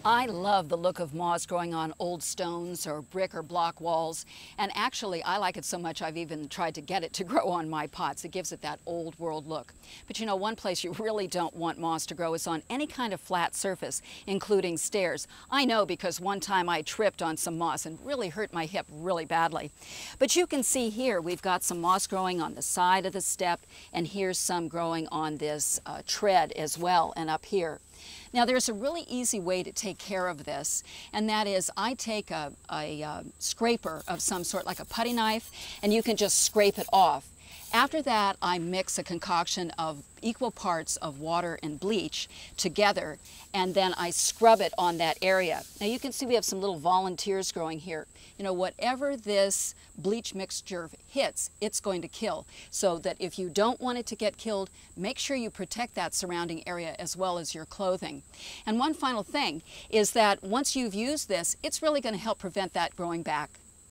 I love the look of moss growing on old stones or brick or block walls, and actually I like it so much I've even tried to get it to grow on my pots. It gives it that old world look. But you know, one place you really don't want moss to grow is on any kind of flat surface, including stairs. I know because one time I tripped on some moss and really hurt my hip really badly. But you can see here we've got some moss growing on the side of the step, and here's some growing on this tread as well, and up here. Now there's a really easy way to take care of this, and that is I take a scraper of some sort, like a putty knife, and you can just scrape it off. After that, I mix a concoction of equal parts of water and bleach together, and then I scrub it on that area. Now you can see we have some little volunteers growing here. You know, whatever this bleach mixture hits, it's going to kill. So that if you don't want it to get killed, make sure you protect that surrounding area as well as your clothing. And one final thing is that once you've used this, it's really going to help prevent that growing back.